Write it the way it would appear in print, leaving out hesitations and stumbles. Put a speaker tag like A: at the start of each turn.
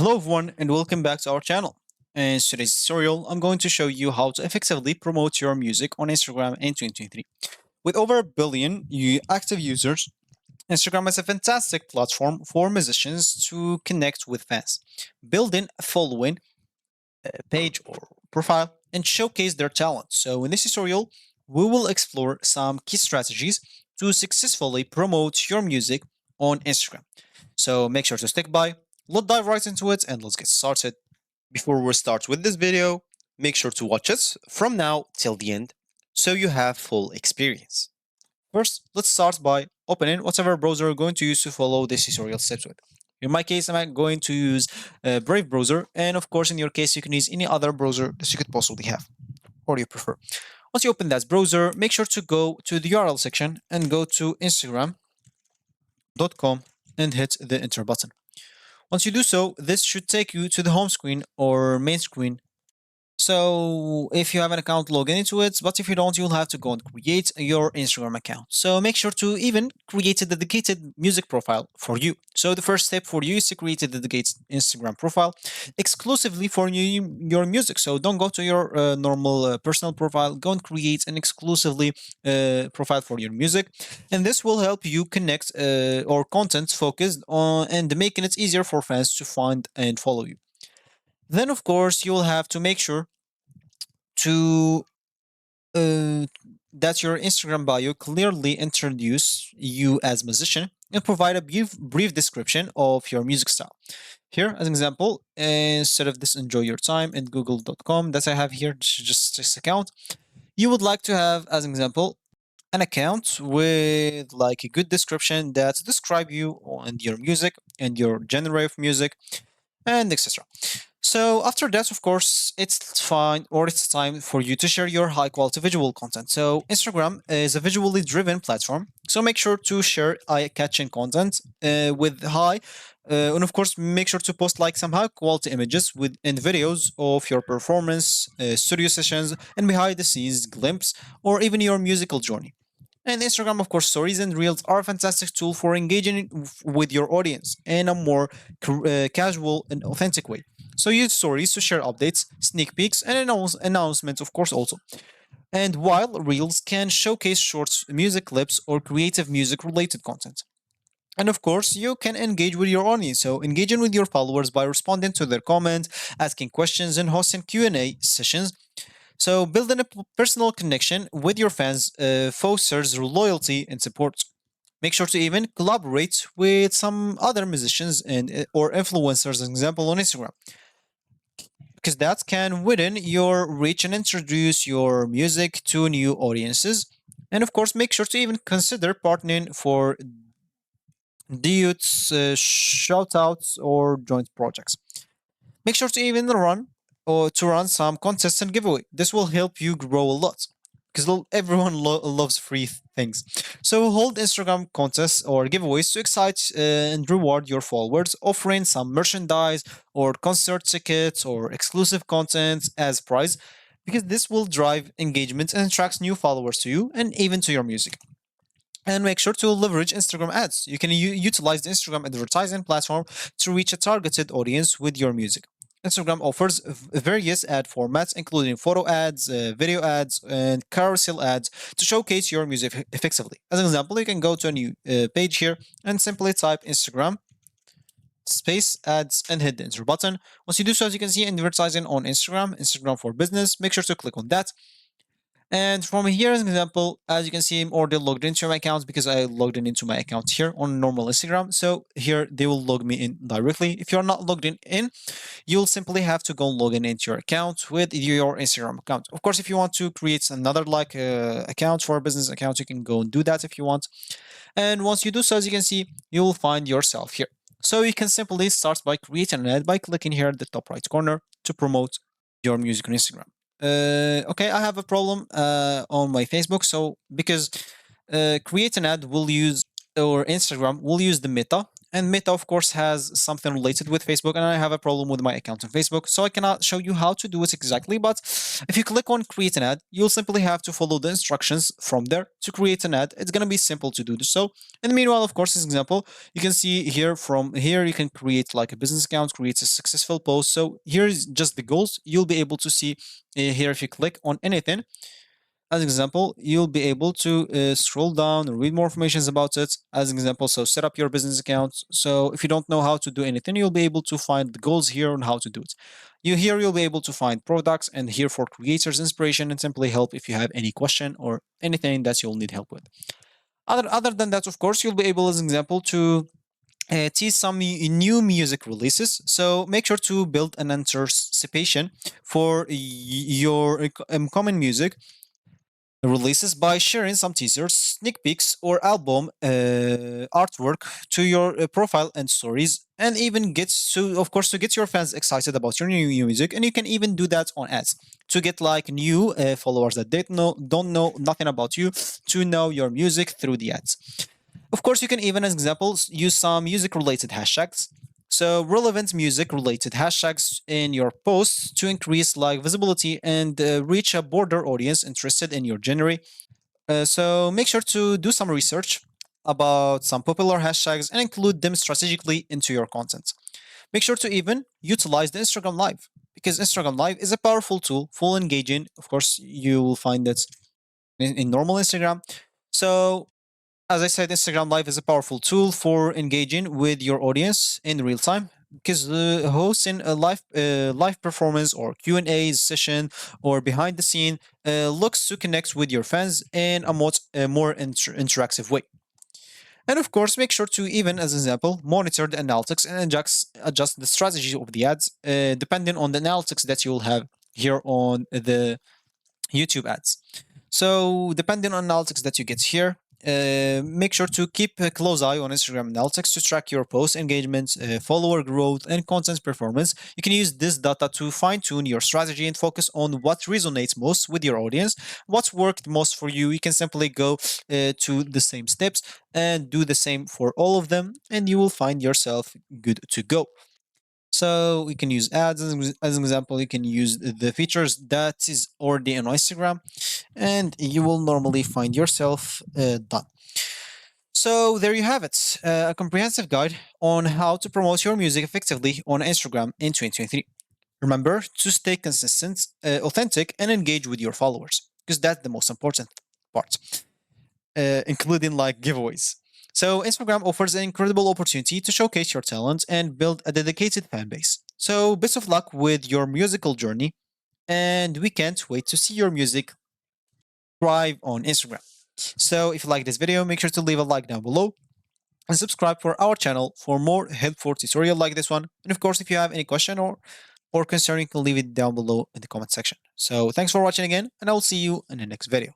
A: Hello everyone and welcome back to our channel. In today's tutorial, I'm going to show you how to effectively promote your music on Instagram in 2023. With over a billion active users, Instagram is a fantastic platform for musicians to connect with fans, building a following, page or profile, and showcase their talent. So in this tutorial, we will explore some key strategies to successfully promote your music on Instagram. So make sure to stick by. Let's dive right into it and let's get started. Before we start with this video, make sure to watch us from now till the end so you have full experience. First, let's start by opening whatever browser you're going to use to follow this tutorial steps with. In my case, I'm going to use Brave browser, and of course, in your case, you can use any other browser that you could possibly have or you prefer. Once you open that browser, make sure to go to the URL section and go to instagram.com and hit the enter button. Once you do so, this should take you to the home screen or main screen. So if you have an account, log into it, but if you don't, you'll have to go and create your Instagram account. So make sure to even create a dedicated music profile for you. So the first step for you is to create a dedicated Instagram profile exclusively for your music. So don't go to your normal personal profile, go and create an exclusively profile for your music. And this will help you connect or content focused on and making it easier for fans to find and follow you. Then, of course, you will have to make sure to that your Instagram bio clearly introduce you as musician and provide a brief description of your music style. Here, as an example, instead of this enjoy your time and google.com that I have here, just this account, you would like to have, as an example, an account with like a good description that describe you and your music and your genre of music and etc. So after that, of course, it's fine or it's time for you to share your high quality visual content. So Instagram is a visually driven platform. So make sure to share eye catching content with high and of course, make sure to post like some high quality images with and videos of your performance, studio sessions, and behind the scenes glimpse, or even your musical journey. And Instagram, of course, stories and reels are a fantastic tool for engaging with your audience in a more casual and authentic way. So use stories to share updates, sneak peeks, and announcements, of course, also. And while reels can showcase short music clips or creative music related content. And of course, you can engage with your audience. So engaging with your followers by responding to their comments, asking questions, and hosting Q&A sessions. So building a personal connection with your fans fosters loyalty and support. Make sure to even collaborate with some other musicians and or influencers, as an example, on Instagram, because that can widen your reach and introduce your music to new audiences. And of course, make sure to even consider partnering for duets, shout outs, or joint projects. Make sure to even run or to run some consistent giveaway. This will help you grow a lot because everyone loves free things. So hold Instagram contests or giveaways to excite and reward your followers, offering some merchandise or concert tickets or exclusive content as prize because this will drive engagement and attracts new followers to you and even to your music. And make sure to leverage Instagram ads. You can utilize the Instagram advertising platform to reach a targeted audience with your music. Instagram offers various ad formats, including photo ads, video ads, and carousel ads to showcase your music effectively. As an example, you can go to a new page here and simply type Instagram space ads and hit the enter button. Once you do so, as you can see, advertising on Instagram, Instagram for business, make sure to click on that. And from here, as an example, as you can see, I'm already logged into my account because I logged into my account here on normal Instagram. So here they will log me in directly. If you're not logged in, you'll simply have to go log in into your account with your Instagram account. Of course, if you want to create another like account for a business account, you can go and do that if you want. And once you do so, as you can see, you will find yourself here. So you can simply start by creating an ad by clicking here at the top right corner to promote your music on Instagram. Okay, I have a problem on my Facebook. So because create an ad will use or Instagram will use the meta And Meta, of course, has something related with Facebook, and I have a problem with my account on Facebook, so I cannot show you how to do it exactly. But if you click on create an ad, you'll simply have to follow the instructions from there to create an ad. It's going to be simple to do this. So, in the meanwhile, of course, as an example, you can see here from here, you can create like a business account, create a successful post. So, here's just the goals. You'll be able to see here if you click on anything. As an example, you'll be able to scroll down and read more information about it. As an example, so set up your business account. So if you don't know how to do anything, you'll be able to find the goals here on how to do it. You'll be able to find products, and here for creators, inspiration, and simply help if you have any question or anything that you'll need help with. Other than that, of course, you'll be able, as an example, to tease some new music releases. So make sure to build an anticipation for your common music releases by sharing some teasers, sneak peeks, or album artwork to your profile and stories, and even of course, to get your fans excited about your new music. And you can even do that on ads to get like new followers that don't know nothing about you to know your music through the ads. Of course, you can even, as examples, use some music-related hashtags. So relevant music-related hashtags in your posts to increase like visibility and reach a broader audience interested in your genre. So make sure to do some research about some popular hashtags and include them strategically into your content. Make sure to even utilize the Instagram Live, because Instagram Live is a powerful tool, full engaging. Of course, you will find it in normal Instagram. So as I said, Instagram Live is a powerful tool for engaging with your audience in real time, because hosting a live performance or Q&A session or behind the scene looks to connect with your fans in a more interactive way. And of course, make sure to even, as an example, monitor the analytics and adjust the strategy of the ads depending on the analytics that you will have here on the YouTube ads. So depending on analytics that you get here, make sure to keep a close eye on Instagram analytics to track your post engagement, follower growth, and content performance. You can use this data to fine tune your strategy and focus on what resonates most with your audience, what's worked most for you. You can simply go to the same steps and do the same for all of them, and you will find yourself good to go. So you can use ads as an example. You can use the features that is already on Instagram, and you will normally find yourself done. So there you have it, a comprehensive guide on how to promote your music effectively on Instagram in 2023. Remember to stay consistent, authentic, and engage with your followers, because that's the most important part, including like giveaways. So Instagram offers an incredible opportunity to showcase your talent and build a dedicated fan base. So best of luck with your musical journey, and we can't wait to see your music thrive on Instagram. So if you like this video, make sure to leave a like down below and subscribe for our channel for more helpful tutorial like this one. And of course, if you have any question or concern, you can leave it down below in the comment section. So thanks for watching again, and I will see you in the next video.